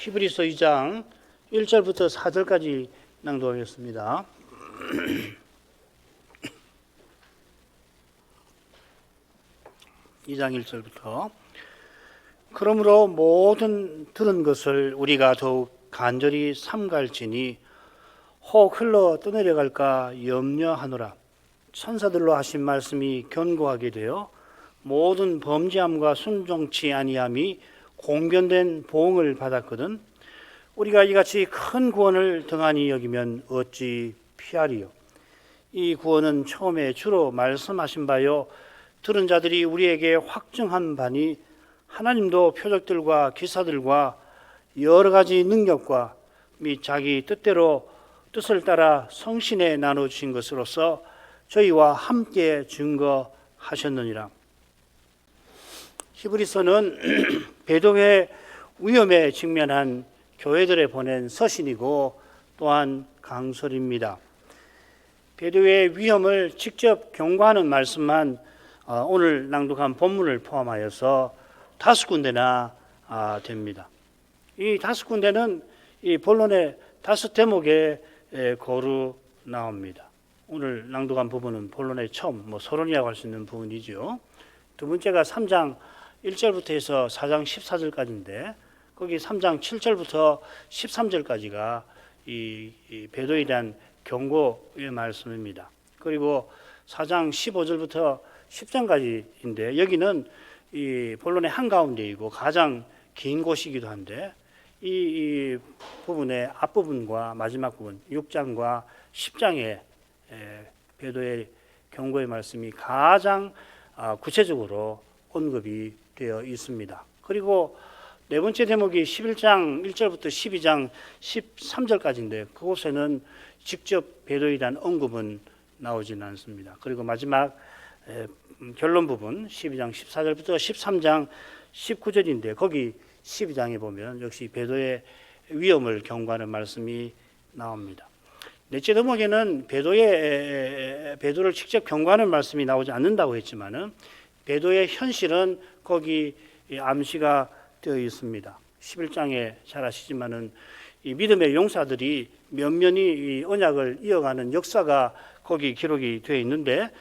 히브리서 2장 1절부터 4절까지 낭독하겠습니다. 2장 1절부터 그러므로 모든 들은 것을 우리가 더욱 간절히 삼갈지니 혹 흘러 떠내려갈까 염려하노라. 천사들로 하신 말씀이 견고하게 되어 모든 범죄함과 순종치 아니함이 공변된 보응을 받았거든. 우리가 이같이 큰 구원을 등한히 여기면 어찌 피하리요. 이 구원은 처음에 주로 말씀하신 바요 들은 자들이 우리에게 확증한 바니 하나님도 표적들과 기사들과 여러 가지 능력과 및 자기 뜻대로 뜻을 따라 성신에 나눠주신 것으로서 저희와 함께 증거하셨느니라. 히브리서는 배도의 위험에 직면한 교회들에 보낸 서신이고 또한 강설입니다. 배도의 위험을 직접 경고하는 말씀만 오늘 낭독한 본문을 포함하여서 5군데나 됩니다. 이 5군데는 이 본론의 5대목에 고루 나옵니다. 오늘 낭독한 부분은 본론의 처음, 서론이라고 할 수 있는 부분이죠. 두 번째가 3장 1절부터 해서 4장 14절까지인데 거기 3장 7절부터 13절까지가 이 배도에 대한 경고의 말씀입니다. 그리고 4장 15절부터 10장까지인데 여기는 이 본론의 한가운데이고 가장 긴 곳이기도 한데 이 부분의 앞부분과 마지막 부분 6장과 10장의 배도의 경고의 말씀이 가장 구체적으로 언급이 되어 있습니다. 그리고 네 번째 대목이 11장 1절부터 12장 13절까지인데 그곳에는 직접 배도에 대한 언급은 나오지는 않습니다. 그리고 마지막 결론 부분 12장 14절부터 13장 19절인데 거기 12장에 보면 역시 배도의 위험을 경고하는 말씀이 나옵니다. 넷째 대목에는 배도를 직접 경고하는 말씀이 나오지 않는다고 했지만은 배도의 현실은 거기 암시가 되어 있습니다. 11장에 잘 아시지만은 이 믿음의 용사들이 면면이 이 언약을 이어가는 역사가 거기 기록이 되어 있는데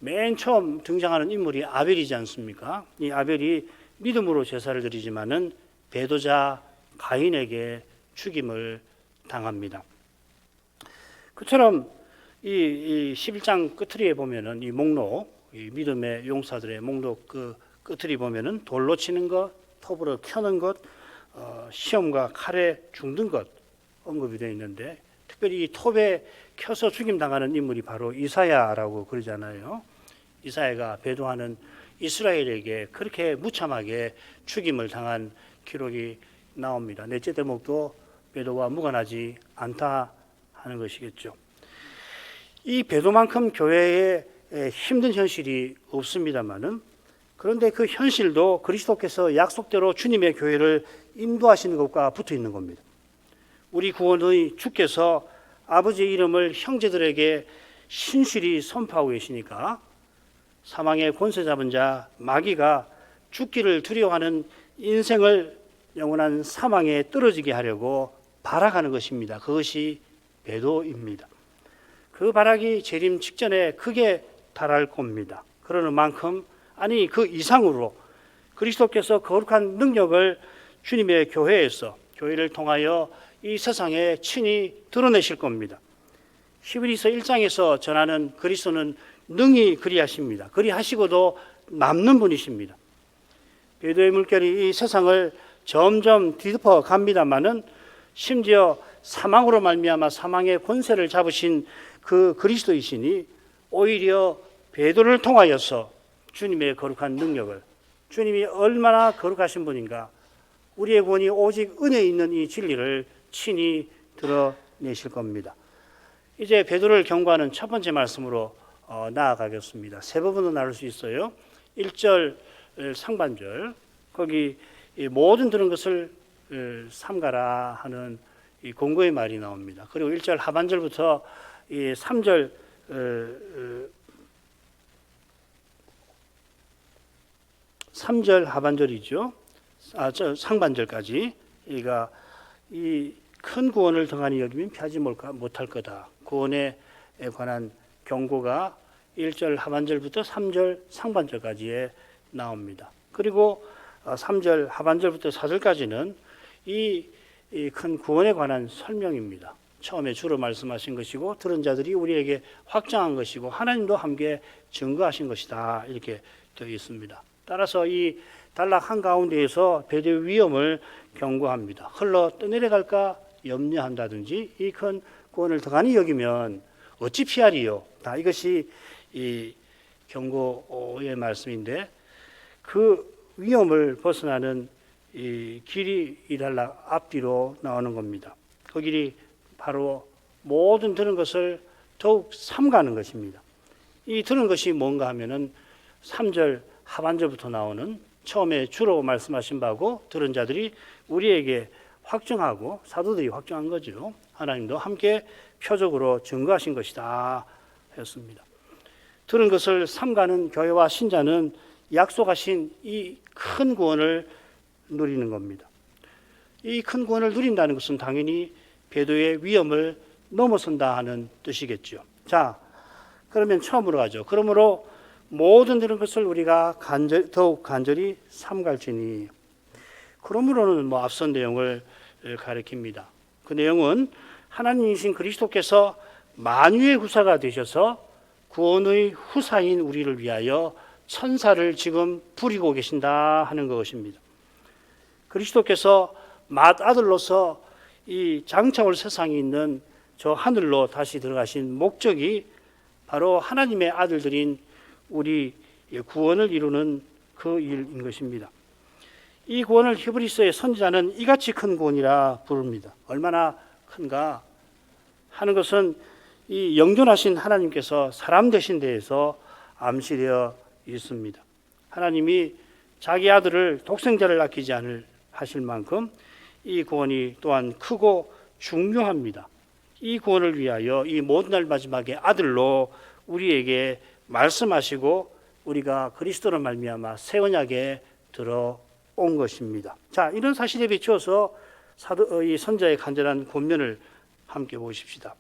맨 처음 등장하는 인물이 아벨이지 않습니까? 이 아벨이 믿음으로 제사를 드리지만은 배도자 가인에게 죽임을 당합니다. 그처럼 이 11장 끝트리에 보면은 이 목록, 이 믿음의 용사들의 목록 그 끝트리 보면은 돌로 치는 것, 톱으로 켜는 것, 시험과 칼에 죽는 것 언급이 되어 있는데 특별히 이 톱에 켜서 죽임 당하는 인물이 바로 이사야라고 그러잖아요. 이사야가 배도하는 이스라엘에게 그렇게 무참하게 죽임을 당한 기록이 나옵니다. 넷째 대목도 배도와 무관하지 않다 하는 것이겠죠. 이 배도만큼 교회에 힘든 현실이 없습니다만은 그런데 그 현실도 그리스도께서 약속대로 주님의 교회를 인도하시는 것과 붙어 있는 겁니다. 우리 구원의 주께서 아버지의 이름을 형제들에게 신실히 선포하고 계시니까 사망의 권세 잡은 자 마귀가 죽기를 두려워하는 인생을 영원한 사망에 떨어지게 하려고 발악하는 것입니다. 그것이 배도입니다. 그 발악이 재림 직전에 크게 달할 겁니다. 그러는 만큼 아니 그 이상으로 그리스도께서 거룩한 능력을 주님의 교회를 통하여 이 세상에 친히 드러내실 겁니다. 히브리서 1장에서 전하는 그리스도는 능히 그리하십니다. 그리하시고도 남는 분이십니다. 배도의 물결이 이 세상을 점점 뒤덮어 갑니다마는 심지어 사망으로 말미암아 사망의 권세를 잡으신 그 그리스도이시니 오히려 배도를 통하여서 주님의 거룩한 능력을 주님이 얼마나 거룩하신 분인가 우리의 구원이 오직 은혜에 있는 이 진리를 친히 드러내실 겁니다. 이제 배도를 경고하는 첫 번째 말씀으로 나아가겠습니다. 세 부분으로 나눌 수 있어요. 1절 상반절 거기 모든 들은 것을 삼가라 하는 이 공고의 말이 나옵니다. 그리고 1절 하반절부터 이 3절 3절 하반절이죠. 상반절까지 이가 이 큰 구원을 등한히 여기면 피하지 못할 거다. 구원에 관한 경고가 1절 하반절부터 3절 상반절까지에 나옵니다. 그리고 3절 하반절부터 4절까지는 이 큰 구원에 관한 설명입니다. 처음에 주로 말씀하신 것이고 들은 자들이 우리에게 확정한 것이고 하나님도 함께 증거하신 것이다. 이렇게 되어 있습니다. 따라서 이 단락 한가운데에서 배도의 위험을 경고합니다. 흘러 떠내려갈까 염려한다든지 이 큰 구원을 더가니 여기면 어찌 피하리요. 다 이것이 이 경고의 말씀인데 그 위험을 벗어나는 이 길이 이 단락 앞뒤로 나오는 겁니다. 그 길이 바로 모든 들은 것을 더욱 삼가는 것입니다. 이 들은 것이 뭔가 하면은 3절 하반절부터 나오는 처음에 주로 말씀하신 바고 들은 자들이 우리에게 확증하고 사도들이 확증한 거죠. 하나님도 함께 표적으로 증거하신 것이다 했습니다. 들은 것을 삼가는 교회와 신자는 약속하신 이 큰 구원을 누리는 겁니다. 이 큰 구원을 누린다는 것은 당연히 배도의 위험을 넘어선다 하는 뜻이겠죠. 자, 그러면 처음으로 가죠. 그러므로 모든 들은 것을 우리가 더욱 간절히 삼갈지니. 그러므로는 앞선 내용을 가리킵니다. 그 내용은 하나님이신 그리스도께서 만유의 후사가 되셔서 구원의 후사인 우리를 위하여 천사를 지금 부리고 계신다 하는 것입니다. 그리스도께서 맏아들로서 이 장차올 세상에 있는 저 하늘로 다시 들어가신 목적이 바로 하나님의 아들들인 우리 구원을 이루는 그 일인 것입니다. 이 구원을 히브리서의 선지자는 이같이 큰 구원이라 부릅니다. 얼마나 큰가 하는 것은 이 영존하신 하나님께서 사람 되신 데에서 암시되어 있습니다. 하나님이 자기 아들을 독생자를 아끼지 않을 하실 만큼 이 구원이 또한 크고 중요합니다. 이 구원을 위하여 이 모든 날 마지막에 아들로 우리에게 말씀하시고 우리가 그리스도로 말미암아 새 언약에 들어온 것입니다. 자, 이런 사실에 비추어서 이 선자의 간절한 권면을 함께 보십시다.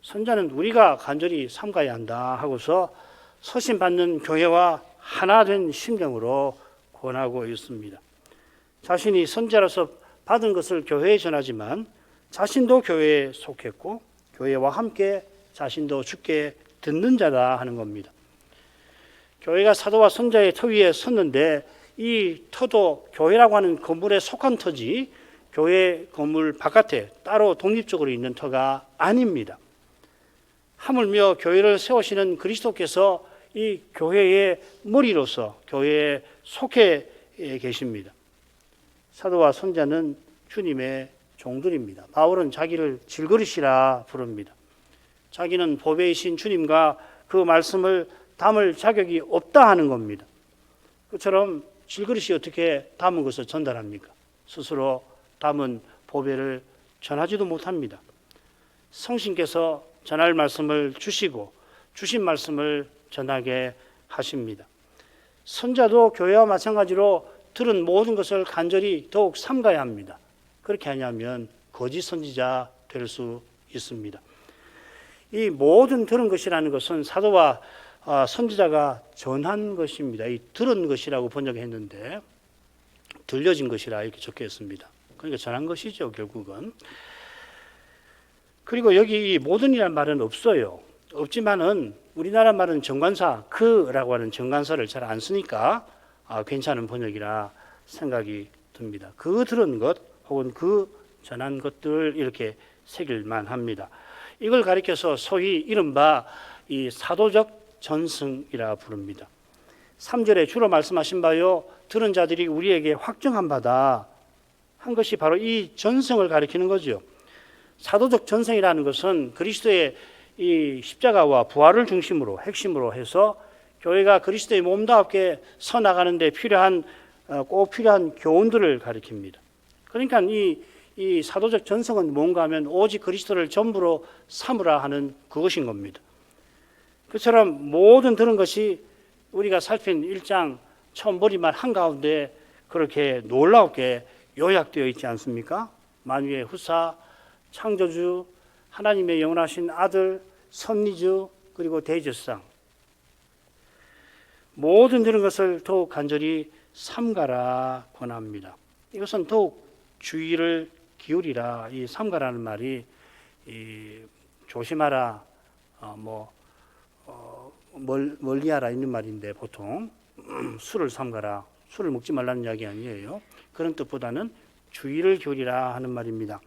선자는 우리가 간절히 삼가야 한다 하고서 서신받는 교회와 하나 된 심정으로 권하고 있습니다. 자신이 선자로서 받은 것을 교회에 전하지만 자신도 교회에 속했고 교회와 함께 자신도 주께 듣는 자다 하는 겁니다. 교회가 사도와 선자의 터 위에 섰는데 이 터도 교회라고 하는 건물에 속한 터지 교회 건물 바깥에 따로 독립적으로 있는 터가 아닙니다. 하물며 교회를 세우시는 그리스도께서 이 교회의 머리로서 교회에 속해 계십니다. 사도와 선자는 주님의 종들입니다. 바울은 자기를 질그릇이라 부릅니다. 자기는 보배이신 주님과 그 말씀을 담을 자격이 없다 하는 겁니다. 그처럼 질그릇이 어떻게 담은 것을 전달합니까? 스스로 담은 보배를 전하지도 못합니다. 성신께서 전할 말씀을 주시고 주신 말씀을 전하게 하십니다. 선자도 교회와 마찬가지로 들은 모든 것을 간절히 더욱 삼가야 합니다. 그렇게 하냐면 거짓 선지자 될 수 있습니다. 이 모든 들은 것이라는 것은 사도와 선지자가 전한 것입니다. 이 들은 것이라고 번역했는데 들려진 것이라 이렇게 적혀 있습니다. 그러니까 전한 것이죠, 결국은. 그리고 여기 이 모든이라는 말은 없어요. 없지만은 우리나라 말은 정관사, 그라고 하는 정관사를 잘 안 쓰니까 괜찮은 번역이라 생각이 듭니다. 그 들은 것 혹은 그 전한 것들 이렇게 새길만 합니다. 이걸 가리켜서 소위 이른바 이 사도적 전승이라 부릅니다. 3절에 주로 말씀하신 바요 들은 자들이 우리에게 확정한 바다 한 것이 바로 이 전승을 가리키는 거죠. 사도적 전승이라는 것은 그리스도의 이 십자가와 부활을 중심으로 핵심으로 해서 교회가 그리스도의 몸답게 서 나가는데 꼭 필요한 교훈들을 가리킵니다. 그러니까 이 사도적 전승은 뭔가 하면 오직 그리스도를 전부로 삼으라 하는 그것인 겁니다. 그처럼 모든 들은 것이 우리가 살핀 1장 처음 머리말 한가운데 그렇게 놀랍게 요약되어 있지 않습니까? 만유의 후사, 창조주, 하나님의 영원하신 아들, 섭리주, 그리고 대제사장, 모든 이런 것을 더욱 간절히 삼가라 권합니다. 이것은 더욱 주의를 기울이라. 이 삼가라는 말이 조심하라, 멀리하라 있는 말인데, 보통 술을 삼가라, 술을 먹지 말라는 이야기 아니에요. 그런 뜻보다는 주의를 기울이라 하는 말입니다.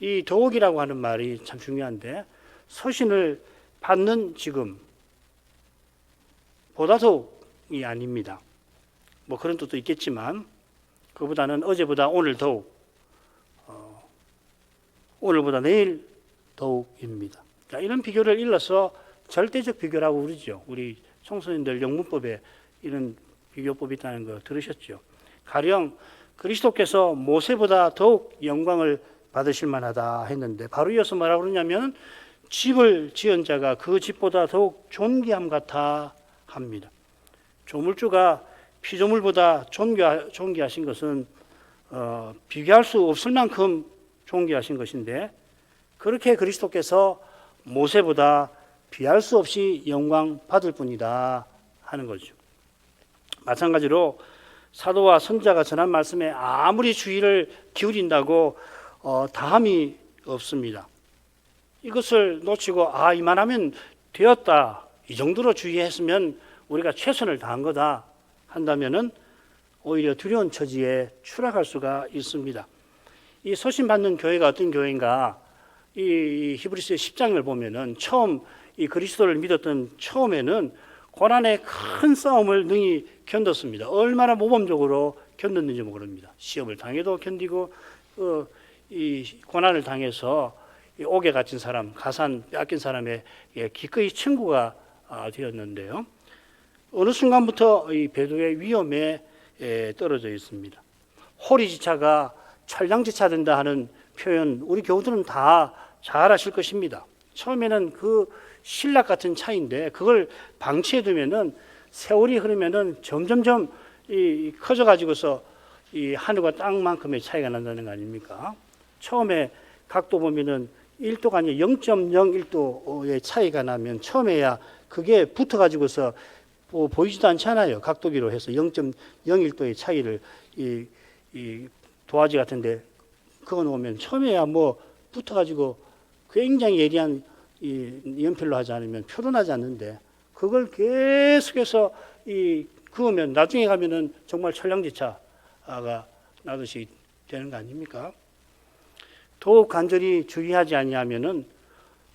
이 더욱이라고 하는 말이 참 중요한데, 서신을 받는 지금 보다 더욱이 아닙니다. 뭐 그런 뜻도 있겠지만, 그보다는 어제보다 오늘 더욱, 오늘보다 내일 더욱입니다. 그러니까 이런 비교를 일러서 절대적 비교라고 그러죠. 우리 청소년들 영문법에 이런 비교법이 있다는 거 들으셨죠? 가령 그리스도께서 모세보다 더욱 영광을 받으실 만하다 했는데, 바로 이어서 뭐라고 그러냐면, 집을 지은 자가 그 집보다 더욱 존귀함 같아 합니다. 조물주가 피조물보다 존귀하신 것은 비교할 수 없을 만큼 존귀하신 것인데, 그렇게 그리스도께서 모세보다 비할 수 없이 영광 받을 뿐이다 하는 거죠. 마찬가지로 사도와 선지자가 전한 말씀에 아무리 주의를 기울인다고 다함이 없습니다. 이것을 놓치고 이만하면 되었다, 이 정도로 주의했으면 우리가 최선을 다한 거다 한다면은 오히려 두려운 처지에 추락할 수가 있습니다. 이 서신 받는 교회가 어떤 교회인가? 이 히브리서 10장을 보면은 처음 이 그리스도를 믿었던 처음에는 고난의 큰 싸움을 능히 견뎠습니다. 얼마나 모범적으로 견뎠는지 모릅니다. 시험을 당해도 견디고, 이 고난을 당해서 이 옥에 갇힌 사람, 가산 빼앗긴 사람의 기꺼이 친구가 되었는데요. 어느 순간부터 이 배도의 위험에 떨어져 있습니다. 호리지차가 천량지차 된다 하는 표현, 우리 교우들은 다 잘 아실 것입니다. 처음에는 그 신락 같은 차인데, 그걸 방치해 두면은 세월이 흐르면은 점점점 커져 가지고서 이 하늘과 땅만큼의 차이가 난다는 거 아닙니까? 처음에 각도 보면은 1도가 아니라 0.01도의 차이가 나면 처음에야 그게 붙어 가지고서 보이지도 않잖아요. 각도기로 해서 0.01도의 차이를 이 도화지 같은데 그거 놓으면 처음에야 붙어 가지고 굉장히 예리한 이 연필로 하지 않으면 표현하지 않는데, 그걸 계속해서 그으면 나중에 가면은 정말 천량지차가 나듯이 되는 거 아닙니까? 더욱 간절히 주의하지 아니하면은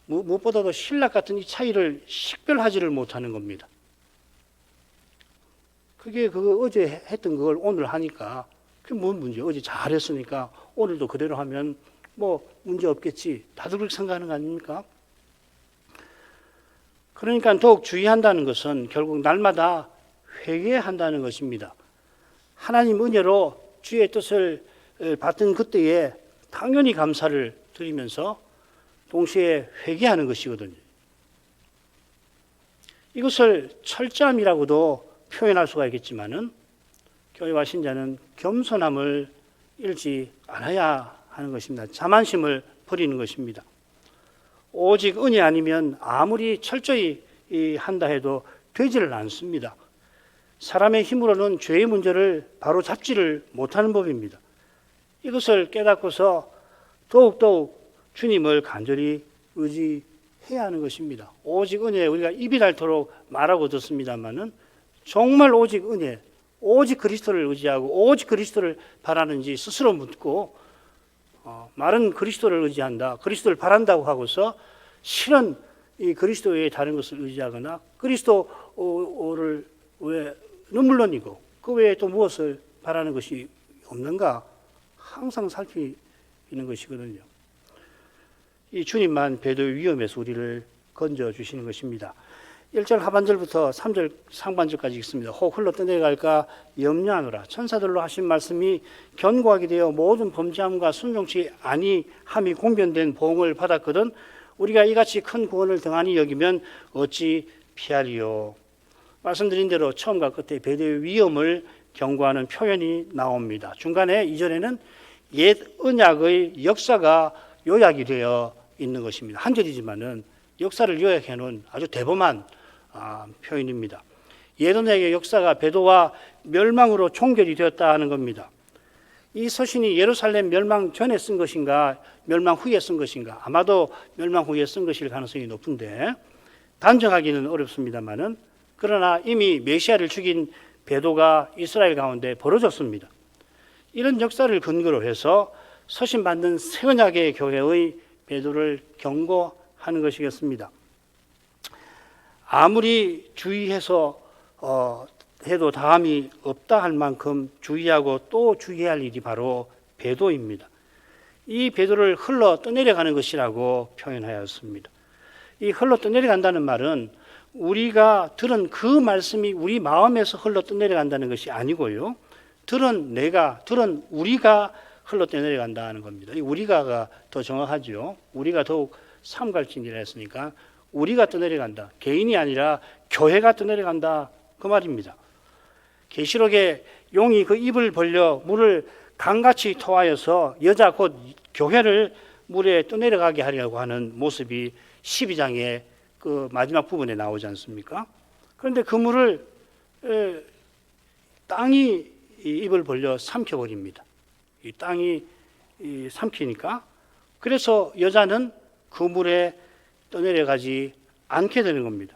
무엇보다도 신락 같은 이 차이를 식별하지를 못하는 겁니다. 그게 어제 했던 그걸 오늘 하니까 그게 뭔 문제? 어제 잘했으니까 오늘도 그대로 하면 문제 없겠지. 다들 그렇게 생각하는 거 아닙니까? 그러니까 더욱 주의한다는 것은 결국 날마다 회개한다는 것입니다. 하나님 은혜로 주의 뜻을 받던 그때에 당연히 감사를 드리면서 동시에 회개하는 것이거든요. 이것을 철저함이라고도 표현할 수가 있겠지만은, 교회와 신자는 겸손함을 잃지 않아야 하는 것입니다. 자만심을 버리는 것입니다. 오직 은혜 아니면 아무리 철저히 한다 해도 되지를 않습니다. 사람의 힘으로는 죄의 문제를 바로 잡지를 못하는 법입니다. 이것을 깨닫고서 더욱더욱 주님을 간절히 의지해야 하는 것입니다. 오직 은혜, 우리가 입이 닳도록 말하고 듣습니다마는 정말 오직 은혜, 오직 그리스도를 의지하고 오직 그리스도를 바라는지 스스로 묻고, 말은 그리스도를 의지한다, 그리스도를 바란다고 하고서 실은 이 그리스도 외에 다른 것을 의지하거나 그리스도를 외에는 물론이고 그 외에 또 무엇을 바라는 것이 없는가 항상 살피는 것이거든요. 이 주님만 배도의 위험에서 우리를 건져주시는 것입니다. 1절 하반절부터 3절 상반절까지 읽습니다. 혹 흘러 떠내갈까 염려하노라. 천사들로 하신 말씀이 견고하게 되어 모든 범죄함과 순종치 아니함이 공변된 보응을 받았거든 우리가 이같이 큰 구원을 등한히 여기면 어찌 피하리요. 말씀드린 대로 처음과 끝에 배도의 위험을 경고하는 표현이 나옵니다. 중간에 이전에는 옛 언약의 역사가 요약이 되어 있는 것입니다. 한 절이지만은 역사를 요약해 놓은 아주 대범한 표현입니다. 옛 언약의 역사가 배도와 멸망으로 종결이 되었다는 겁니다. 이 서신이 예루살렘 멸망 전에 쓴 것인가 멸망 후에 쓴 것인가, 아마도 멸망 후에 쓴 것일 가능성이 높은데 단정하기는 어렵습니다만은, 그러나 이미 메시아를 죽인 배도가 이스라엘 가운데 벌어졌습니다. 이런 역사를 근거로 해서 서신 받는 새 언약의 교회의 배도를 경고하는 것이겠습니다. 아무리 주의해서 해도 다함이 없다 할 만큼 주의하고 또 주의해야 할 일이 바로 배도입니다. 이 배도를 흘러 떠내려가는 것이라고 표현하였습니다. 이 흘러 떠내려간다는 말은 우리가 들은 그 말씀이 우리 마음에서 흘러 떠내려간다는 것이 아니고요, 들은 우리가 흘러 떠내려간다는 겁니다. 이 우리가가 더 정확하죠. 우리가 더욱 삼갈진이라 했으니까 우리가 떠내려간다. 개인이 아니라 교회가 떠내려간다, 그 말입니다. 계시록에 용이 그 입을 벌려 물을 강같이 토하여서 여자 곧 교회를 물에 떠내려가게 하려고 하는 모습이 12장의 그 마지막 부분에 나오지 않습니까? 그런데 그 물을 땅이 입을 벌려 삼켜버립니다. 이 땅이 삼키니까, 그래서 여자는 그 물에 떠내려가지 않게 되는 겁니다.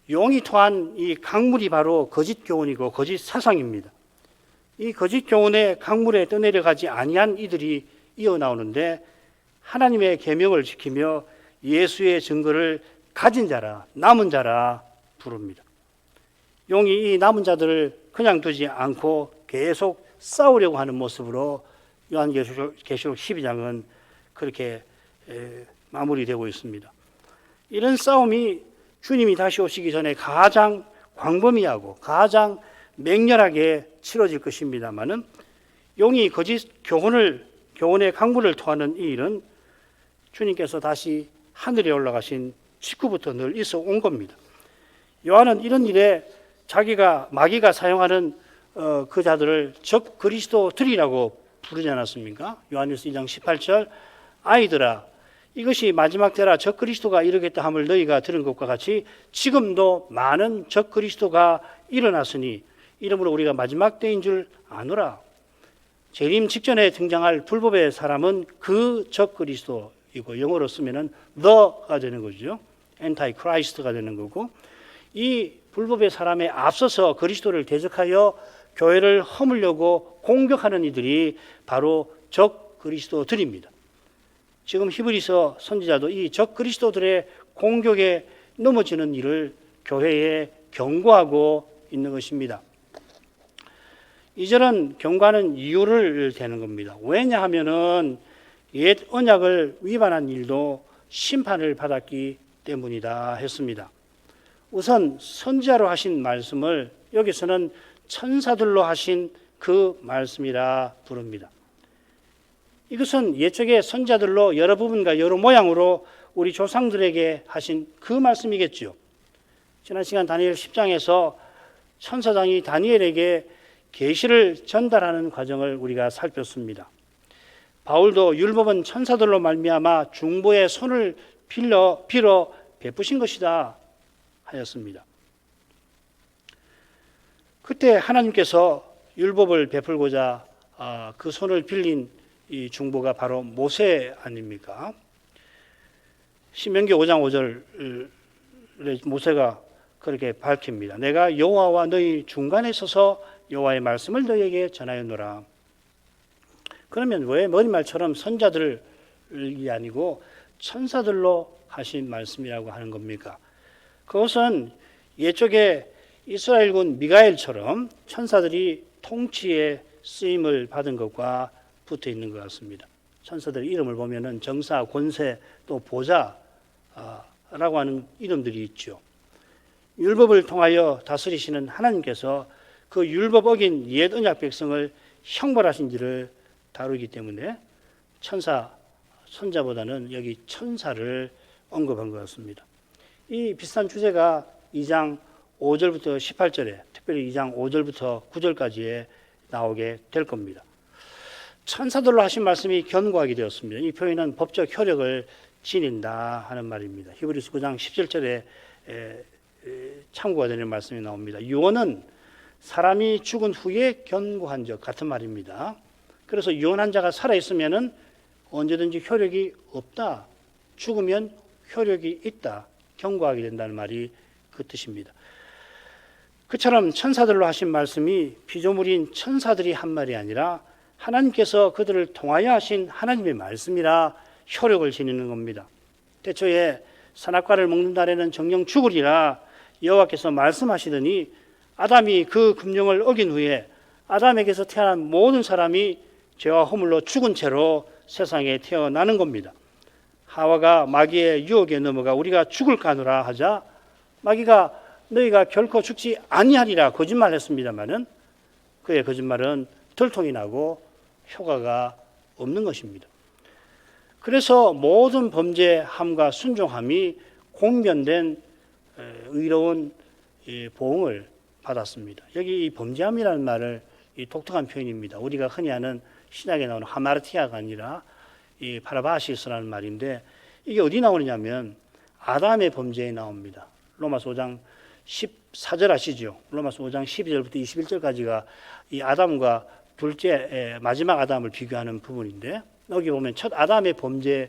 용이 토한 이 강물이 바로 거짓 교훈이고 거짓 사상입니다. 이 거짓 교훈의 강물에 떠내려가지 아니한 이들이 이어 나오는데, 하나님의 계명을 지키며 예수의 증거를 가진 자라, 남은 자라 부릅니다. 용이 이 남은 자들을 그냥 두지 않고 계속 싸우려고 하는 모습으로 요한계시록 12장은 그렇게 마무리되고 있습니다. 이런 싸움이 주님이 다시 오시기 전에 가장 광범위하고 가장 맹렬하게 치러질 것입니다마는, 용이 거짓 교훈의 강물을 토하는 이 일은 주님께서 다시 하늘에 올라가신 직후부터 늘 있어 온 겁니다. 요한은 이런 일에 마귀가 사용하는 그 자들을 적 그리스도들이라고 부르지 않았습니까? 요한일서 2장 18절, 아이들아 이것이 마지막 때라 적 그리스도가 이르겠다 함을 너희가 들은 것과 같이 지금도 많은 적 그리스도가 일어났으니 이러므로 우리가 마지막 때인 줄 아노라. 재림 직전에 등장할 불법의 사람은 그 적 그리스도이고, 영어로 쓰면은 the가 되는 거죠. anti-Christ가 되는 거고, 이 불법의 사람에 앞서서 그리스도를 대적하여 교회를 허물려고 공격하는 이들이 바로 적 그리스도들입니다. 지금 히브리서 선지자도 이 적 그리스도들의 공격에 넘어지는 일을 교회에 경고하고 있는 것입니다. 이 절은 경고하는 이유를 대는 겁니다. 왜냐하면은 옛 언약을 위반한 일도 심판을 받았기 때문이다 했습니다. 우선 선지자로 하신 말씀을 여기서는 천사들로 하신 그 말씀이라 부릅니다. 이것은 옛적의 선지자들로 여러 부분과 여러 모양으로 우리 조상들에게 하신 그 말씀이겠죠. 지난 시간 다니엘 10장에서 천사장이 다니엘에게 계시를 전달하는 과정을 우리가 살폈습니다. 바울도 율법은 천사들로 말미암아 중보의 손을 빌어 베푸신 것이다 하였습니다. 그때 하나님께서 율법을 베풀고자 그 손을 빌린 이 중보가 바로 모세 아닙니까? 신명기 5장 5절에 모세가 그렇게 밝힙니다. 내가 여호와와 너희 중간에 서서 여호와의 말씀을 너희에게 전하였노라. 그러면 왜 머리말처럼 선자들이 아니고 천사들로 하신 말씀이라고 하는 겁니까? 그것은 옛적에 이스라엘군 미가엘처럼 천사들이 통치에 쓰임을 받은 것과 붙어 있는 것 같습니다. 천사들의 이름을 보면은 정사, 권세, 또 보좌라고 하는 이름들이 있죠. 율법을 통하여 다스리시는 하나님께서 그 율법 어긴 옛 언약 백성을 형벌하신 지를 다루기 때문에 선자보다는 여기 천사를 언급한 것 같습니다. 이 비슷한 주제가 2장 5절부터 18절에, 특별히 2장 5절부터 9절까지에 나오게 될 겁니다. 천사들로 하신 말씀이 견고하게 되었습니다. 이 표현은 법적 효력을 지닌다 하는 말입니다. 히브리서 9장 17절에 참고가 되는 말씀이 나옵니다. 유언은 사람이 죽은 후에 견고한 적 같은 말입니다. 그래서 유언한 자가 살아있으면 언제든지 효력이 없다. 죽으면 효력이 있다. 견고하게 된다는 말이 그 뜻입니다. 그처럼 천사들로 하신 말씀이 피조물인 천사들이 한 말이 아니라 하나님께서 그들을 통하여 하신 하나님의 말씀이라 효력을 지니는 겁니다. 태초에 선악과를 먹는 날에는 정령 죽으리라 여호와께서 말씀하시더니 아담이 그 금령을 어긴 후에 아담에게서 태어난 모든 사람이 죄와 허물로 죽은 채로 세상에 태어나는 겁니다. 하와가 마귀의 유혹에 넘어가 우리가 죽을까 하노라 하자 마귀가 너희가 결코 죽지 아니하리라 거짓말했습니다마는 그의 거짓말은 들통이 나고 효과가 없는 것입니다. 그래서 모든 범죄함과 순종함이 공변된 의로운 보응을 받았습니다. 여기 이 범죄함이라는 말을 이 독특한 표현입니다. 우리가 흔히 아는 신약에 나오는 하마르티아가 아니라 이 파라바시스라는 말인데 이게 어디 나오느냐면 아담의 범죄에 나옵니다. 로마서 5장 14절 아시죠? 로마서 5장 12절부터 21절까지가 이 아담과 둘째 마지막 아담을 비교하는 부분인데 여기 보면 첫 아담의 범죄에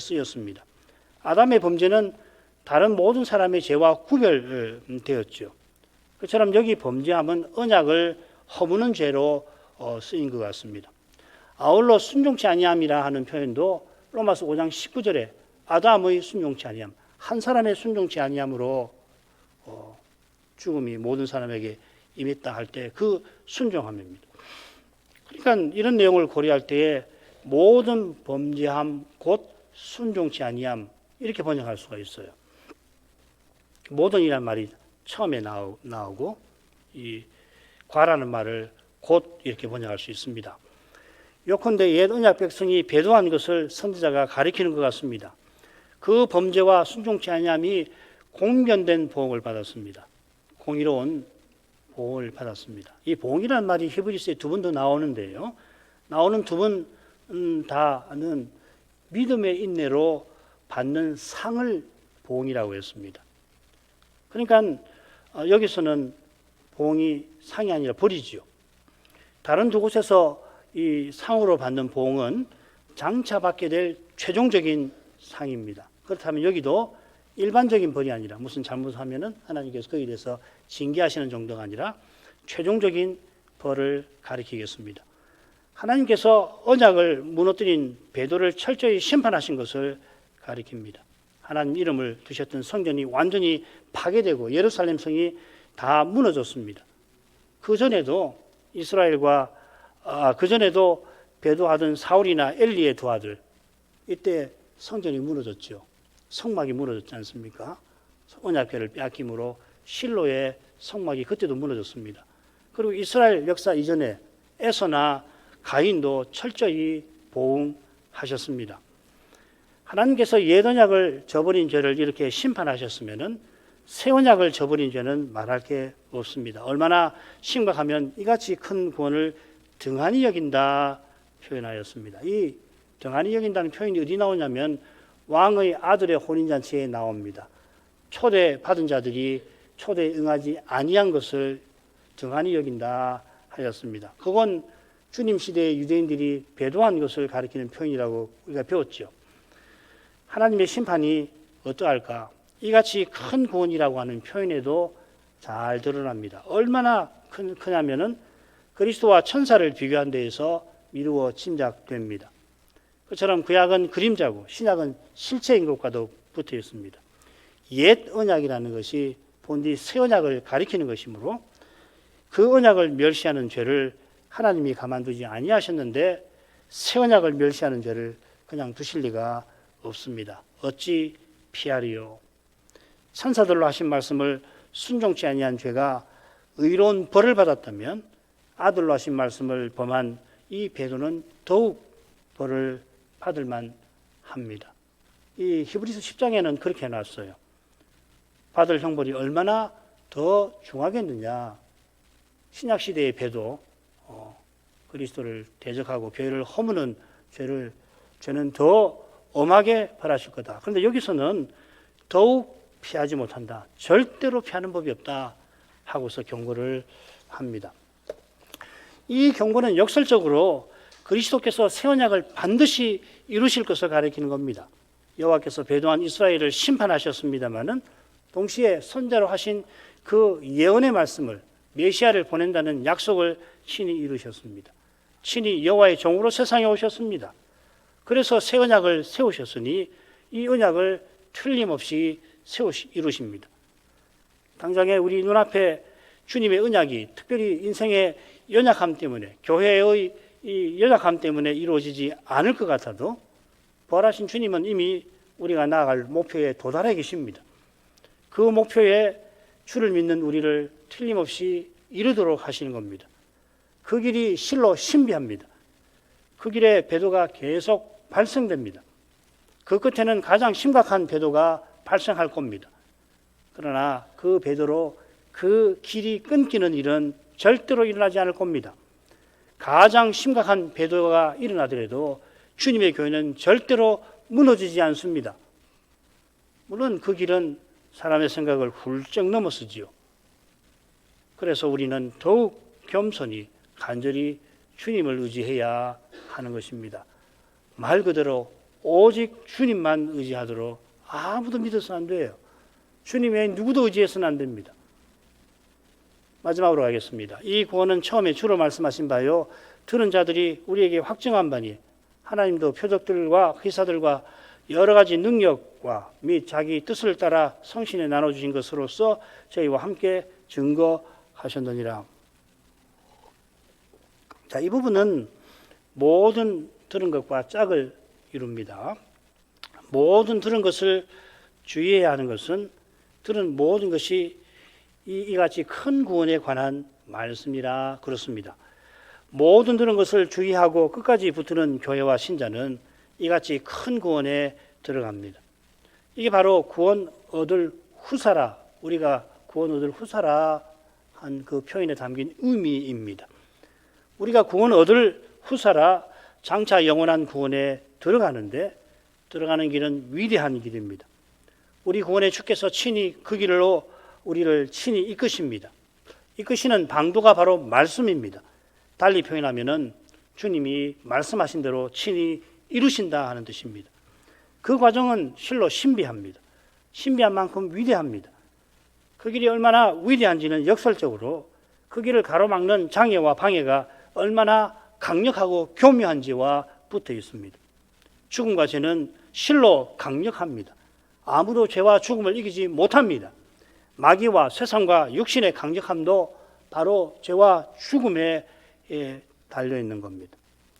쓰였습니다. 아담의 범죄는 다른 모든 사람의 죄와 구별되었죠. 그처럼 여기 범죄함은 언약을 허무는 죄로 쓰인 것 같습니다. 아울러 순종치 아니함이라 하는 표현도 로마서 5장 19절에 아담의 순종치 아니함, 한 사람의 순종치 아니함으로 죽음이 모든 사람에게 임했다 할 때 그 순종함입니다. 그러니까 이런 내용을 고려할 때에 모든 범죄함 곧 순종치 아니함 이렇게 번역할 수가 있어요. 모든이라는 말이 처음에 나오고 이 과라는 말을 곧 이렇게 번역할 수 있습니다. 요컨대 옛 언약 백성이 배도한 것을 선지자가 가리키는 것 같습니다. 그 범죄와 순종치 아니함이 공변된 보응을 받았습니다. 공의로운 보응을 받았습니다. 이 보응이라는 말이 히브리서에 두 번 더 나오는데요. 나오는 두 번 다는 믿음의 인내로 받는 상을 보응이라고 했습니다. 그러니까 여기서는 보응이 상이 아니라 벌이지요. 다른 두 곳에서 이 상으로 받는 보응은 장차 받게 될 최종적인 상입니다. 그렇다면 여기도 일반적인 벌이 아니라 무슨 잘못하면은 하나님께서 거기에 대해서 징계하시는 정도가 아니라 최종적인 벌을 가리키겠습니다. 하나님께서 언약을 무너뜨린 배도를 철저히 심판하신 것을 가리킵니다. 하나님 이름을 두셨던 성전이 완전히 파괴되고 예루살렘 성이 다 무너졌습니다. 그전에도 이스라엘과 그전에도 배도하던 사울이나 엘리의 두 아들 이때 성전이 무너졌죠. 성막이 무너졌지 않습니까? 언약궤를 빼앗김으로 실로의 성막이 그때도 무너졌습니다. 그리고 이스라엘 역사 이전에 에서나 가인도 철저히 보응하셨습니다. 하나님께서 옛 언약을 저버린 죄를 이렇게 심판하셨으면은 새 언약을 저버린 죄는 말할 게 없습니다. 얼마나 심각하면 이같이 큰 구원을 등한히 여긴다 표현하였습니다. 이 등한히 여긴다는 표현이 어디 나오냐면 왕의 아들의 혼인잔치에 나옵니다. 초대받은 자들이 초대에 응하지 아니한 것을 등한히 여긴다 하였습니다. 그건 주님 시대의 유대인들이 배도한 것을 가리키는 표현이라고 우리가 배웠죠. 하나님의 심판이 어떠할까? 이같이 큰 구원이라고 하는 표현에도 잘 드러납니다. 얼마나 크냐면은 그리스도와 천사를 비교한 데에서 미루어 짐작됩니다. 그처럼 구약은 그림자고 신약은 실체인 것과도 붙어 있습니다. 옛 언약이라는 것이 본디 새 언약을 가리키는 것이므로 그 언약을 멸시하는 죄를 하나님이 가만두지 아니하셨는데 새 언약을 멸시하는 죄를 그냥 두실 리가 없습니다. 어찌 피하리요? 천사들로 하신 말씀을 순종치 아니한 죄가 의로운 벌을 받았다면 아들로 하신 말씀을 범한 이 배도는 더욱 벌을 받을 만합니다. 이 히브리서 10장에는 그렇게 해놨어요. 받을 형벌이 얼마나 더 중하겠느냐. 신약시대의 배도 그리스도를 대적하고 교회를 허무는 죄는 더 엄하게 벌하실 거다. 그런데 여기서는 더욱 피하지 못한다. 절대로 피하는 법이 없다 하고서 경고를 합니다. 이 경고는 역설적으로 그리스도께서 새 언약을 반드시 이루실 것을 가리키는 겁니다. 여호와께서 배도한 이스라엘을 심판하셨습니다마는 동시에 선자로 하신 그 예언의 말씀을 메시아를 보낸다는 약속을 친히 이루셨습니다. 친히 여호와의 종으로 세상에 오셨습니다. 그래서 새 언약을 세우셨으니 이 언약을 틀림없이 이루십니다. 당장에 우리 눈앞에 주님의 언약이 특별히 인생의 연약함 때문에 교회의 이 연약함 때문에 이루어지지 않을 것 같아도 부활하신 주님은 이미 우리가 나아갈 목표에 도달해 계십니다. 그 목표에 주를 믿는 우리를 틀림없이 이루도록 하시는 겁니다. 그 길이 실로 신비합니다. 그 길에 배도가 계속 발생됩니다. 그 끝에는 가장 심각한 배도가 발생할 겁니다. 그러나 그 배도로 그 길이 끊기는 일은 절대로 일어나지 않을 겁니다. 가장 심각한 배도가 일어나더라도 주님의 교회는 절대로 무너지지 않습니다. 물론 그 길은 사람의 생각을 훌쩍 넘어서지요. 그래서 우리는 더욱 겸손히 간절히 주님을 의지해야 하는 것입니다. 말 그대로 오직 주님만 의지하도록 아무도 믿어서는 안 돼요. 주님 외에 누구도 의지해서는 안 됩니다. 마지막으로 가겠습니다. 이 구원은 처음에 주로 말씀하신 바요. 들은 자들이 우리에게 확증한 바니 하나님도 표적들과 기사들과 여러 가지 능력과 및 자기 뜻을 따라 성신에 나눠주신 것으로서 저희와 함께 증거하셨느니라. 자, 이 부분은 모든 들은 것과 짝을 이룹니다. 모든 들은 것을 주의해야 하는 것은 들은 모든 것이 이같이 큰 구원에 관한 말씀이라 그렇습니다. 모든 들은 것을 주의하고 끝까지 붙드는 교회와 신자는 이같이 큰 구원에 들어갑니다. 이게 바로 구원 얻을 후사라, 우리가 구원 얻을 후사라 한 그 표현에 담긴 의미입니다. 우리가 구원 얻을 후사라 장차 영원한 구원에 들어가는데 들어가는 길은 위대한 길입니다. 우리 구원의 주께서 친히 그 길로 우리를 친히 이끄십니다. 이끄시는 방도가 바로 말씀입니다. 달리 표현하면은 주님이 말씀하신 대로 친히 이루신다 하는 뜻입니다. 그 과정은 실로 신비합니다. 신비한 만큼 위대합니다. 그 길이 얼마나 위대한지는 역설적으로 그 길을 가로막는 장애와 방해가 얼마나 강력하고 교묘한지와 붙어 있습니다. 죽음과 죄는 실로 강력합니다. 아무도 죄와 죽음을 이기지 못합니다. 마귀와 세상과 육신의 강력함도 바로 죄와 죽음에 달려 있는 겁니다.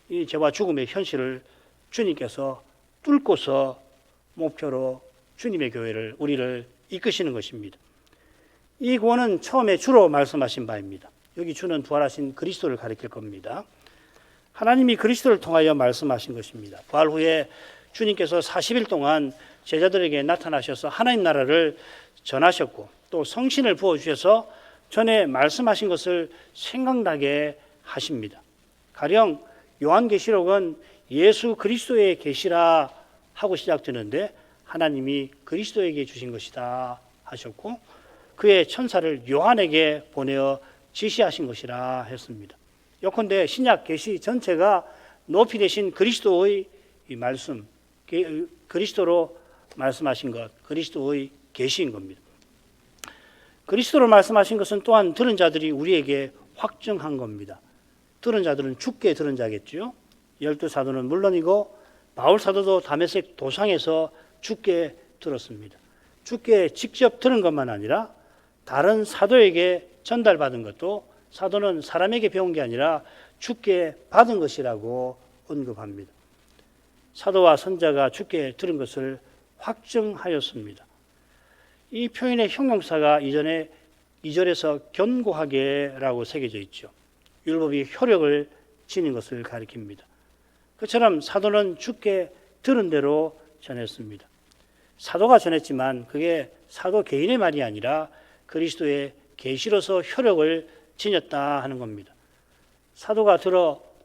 이 죄와 죽음의 현실을 주님께서 뚫고서 목표로 주님의 교회를 우리를 이끄시는 것입니다. 이 구원은 처음에 주로 말씀하신 바입니다. 여기 주는 부활하신 그리스도를 가리킬 겁니다. 하나님이 그리스도를 통하여 말씀하신 것입니다. 부활 후에 주님께서 40일 동안 제자들에게 나타나셔서 하나님 나라를 전하셨고 또 성신을 부어주셔서 전에 말씀하신 것을 생각나게 하십니다. 가령 요한계시록은 예수 그리스도의 계시라 하고 시작되는데 하나님이 그리스도에게 주신 것이다 하셨고 그의 천사를 요한에게 보내어 지시하신 것이라 했습니다. 요컨대 신약 계시 전체가 높이 되신 그리스도의 이 말씀, 그리스도로 말씀하신 것, 그리스도의 계시인 겁니다. 그리스도로 말씀하신 것은 또한 들은 자들이 우리에게 확증한 겁니다. 들은 자들은 주께 들은 자겠죠. 12사도는 물론이고 바울 사도도 다메섹 도상에서 주께 들었습니다. 주께 직접 들은 것만 아니라 다른 사도에게 전달받은 것도 사도는 사람에게 배운 게 아니라 주께 받은 것이라고 언급합니다. 사도와 선자가 주께 들은 것을 확증하였습니다. 이 표현의 형용사가 이전에 2절에서 견고하게라고 새겨져 있죠. 율법이 효력을 지닌 것을 가리킵니다. 그처럼 사도는 주께 들은 대로 전했습니다. 사도가 전했지만 그게 사도 개인의 말이 아니라 그리스도의 계시로서 효력을 지녔다 하는 겁니다. 사도가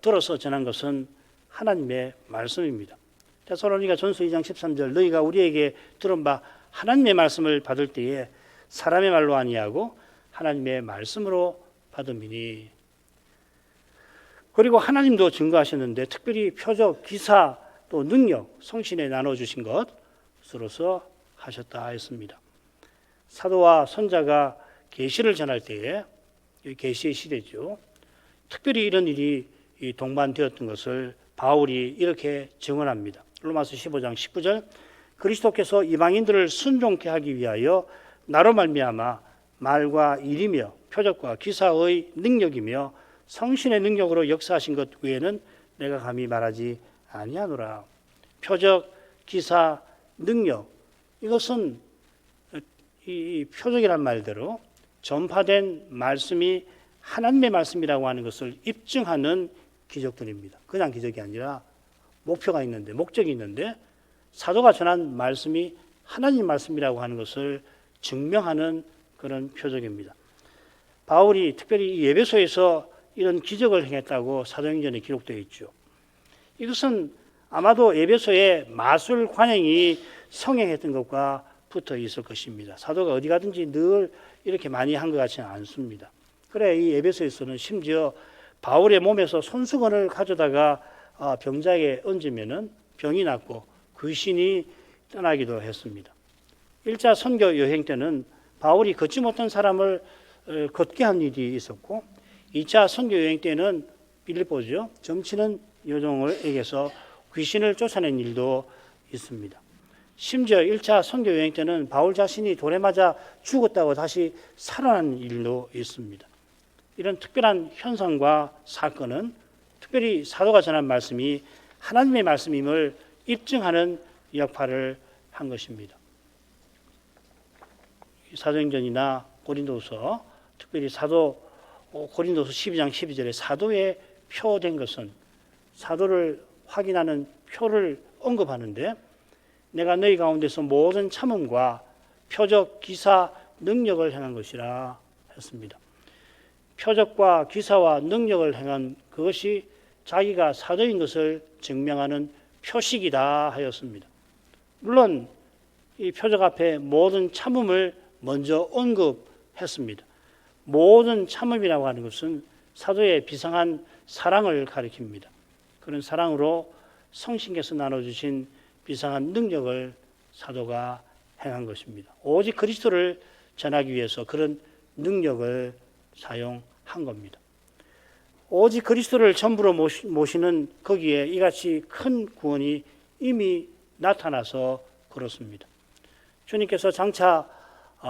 들어서 전한 것은 하나님의 말씀입니다. 데살로니가 전서 2장 13절 너희가 우리에게 들은 바 하나님의 말씀을 받을 때에 사람의 말로 아니하고 하나님의 말씀으로 받음이니. 그리고 하나님도 증거하셨는데 특별히 표적, 기사, 또 능력, 성신에 나눠주신 것으로서 하셨다 했습니다. 사도와 선자가 계시를 전할 때에 계시의 시대죠. 특별히 이런 일이 동반되었던 것을 바울이 이렇게 증언합니다. 로마서 15장 19절 그리스도께서 이방인들을 순종케 하기 위하여 나로 말미암아 말과 일이며 표적과 기사의 능력이며 성신의 능력으로 역사하신 것 외에는 내가 감히 말하지 아니하노라. 표적, 기사, 능력, 이것은 이 표적이란 말대로 전파된 말씀이 하나님의 말씀이라고 하는 것을 입증하는 기적들입니다. 그냥 기적이 아니라 목표가 있는데, 목적이 있는데 사도가 전한 말씀이 하나님 말씀이라고 하는 것을 증명하는 그런 표적입니다. 바울이 특별히 예배소에서 이런 기적을 행했다고 사도행전에 기록되어 있죠. 이것은 아마도 예배소에 마술 관행이 성행했던 것과 붙어 있을 것입니다. 사도가 어디 가든지 늘 이렇게 많이 한 것 같지는 않습니다. 그래 이 예배소에서는 심지어 바울의 몸에서 손수건을 가져다가 병자에게 얹으면은 병이 낫고 귀신이 떠나기도 했습니다. 1차 선교 여행 때는 바울이 걷지 못한 사람을 걷게 한 일이 있었고 2차 선교 여행 때는 빌립보죠. 점치는 여종에게서 귀신을 쫓아낸 일도 있습니다. 심지어 1차 선교 여행 때는 바울 자신이 돌에 맞아 죽었다고 다시 살아난 일도 있습니다. 이런 특별한 현상과 사건은 특별히 사도가 전한 말씀이 하나님의 말씀임을 입증하는 역할을 한 것입니다. 사도행전이나 고린도서, 특별히 고린도서 12장 12절에 사도의 표된 것은 사도를 확인하는 표를 언급하는데 내가 너희 가운데서 모든 참음과 표적, 기사, 능력을 행한 것이라 했습니다. 표적과 기사와 능력을 행한 그것이 자기가 사도인 것을 증명하는 표식이다 하였습니다. 물론 이 표적 앞에 모든 참음을 먼저 언급했습니다. 모든 참음이라고 하는 것은 사도의 비상한 사랑을 가리킵니다. 그런 사랑으로 성신께서 나눠주신 비상한 능력을 사도가 행한 것입니다. 오직 그리스도를 전하기 위해서 그런 능력을 사용한 겁니다. 오직 그리스도를 전부로 모시는 거기에 이같이 큰 구원이 이미 나타나서 그렇습니다. 주님께서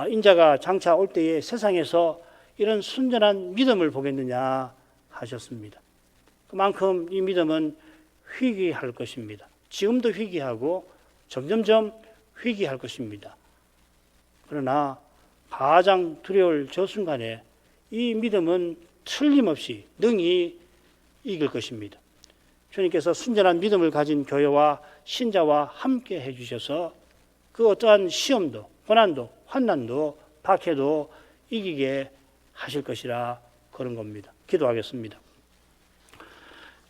인자가 장차 올 때에 세상에서 이런 순전한 믿음을 보겠느냐 하셨습니다. 그만큼 이 믿음은 희귀할 것입니다. 지금도 희귀하고 점점점 희귀할 것입니다. 그러나 가장 두려울 저 순간에 이 믿음은 틀림없이 능히 이길 것입니다. 주님께서 순전한 믿음을 가진 교회와 신자와 함께 해주셔서 그 어떠한 시험도, 고난도, 환난도, 박해도 이기게 하실 것이라 그런 겁니다. 기도하겠습니다.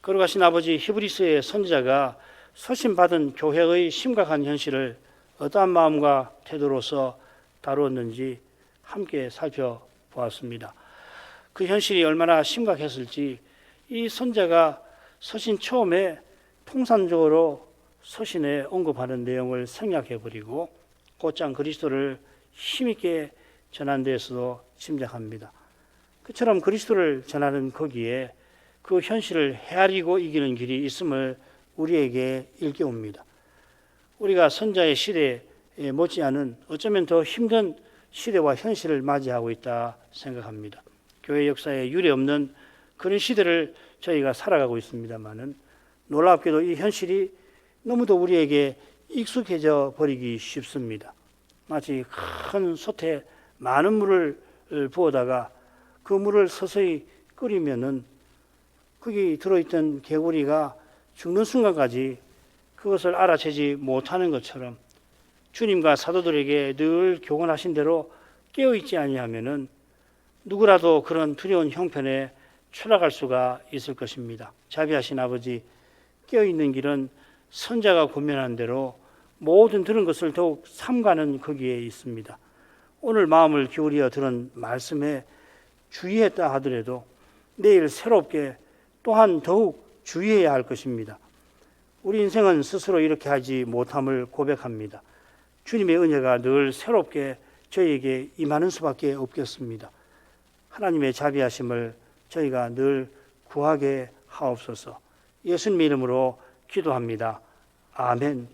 거룩하신 아버지, 히브리서의 선지자가 서신받은 교회의 심각한 현실을 어떠한 마음과 태도로서 다루었는지 함께 살펴보았습니다. 그 현실이 얼마나 심각했을지 이 선자가 서신 처음에 통산적으로 서신에 언급하는 내용을 생략해버리고 곧장 그리스도를 힘있게 전한 데에서도 짐작합니다. 그처럼 그리스도를 전하는 거기에 그 현실을 헤아리고 이기는 길이 있음을 우리에게 일깨웁니다. 우리가 선자의 시대에 못지않은 어쩌면 더 힘든 시대와 현실을 맞이하고 있다 생각합니다. 교회 역사에 유례없는 그런 시대를 저희가 살아가고 있습니다만은 놀랍게도 이 현실이 너무도 우리에게 익숙해져 버리기 쉽습니다. 마치 큰 솥에 많은 물을 부어다가 그 물을 서서히 끓이면은 거기 들어있던 개구리가 죽는 순간까지 그것을 알아채지 못하는 것처럼 주님과 사도들에게 늘 교훈하신 대로 깨어있지 아니하면은 누구라도 그런 두려운 형편에 추락할 수가 있을 것입니다. 자비하신 아버지, 깨어있는 길은 선자가 고면한 대로 모든 들은 것을 더욱 삼가는 거기에 있습니다. 오늘 마음을 기울여 들은 말씀에 주의했다 하더라도 내일 새롭게 또한 더욱 주의해야 할 것입니다. 우리 인생은 스스로 이렇게 하지 못함을 고백합니다. 주님의 은혜가 늘 새롭게 저희에게 임하는 수밖에 없겠습니다. 하나님의 자비하심을 저희가 늘 구하게 하옵소서. 예수님 이름으로 기도합니다. 아멘.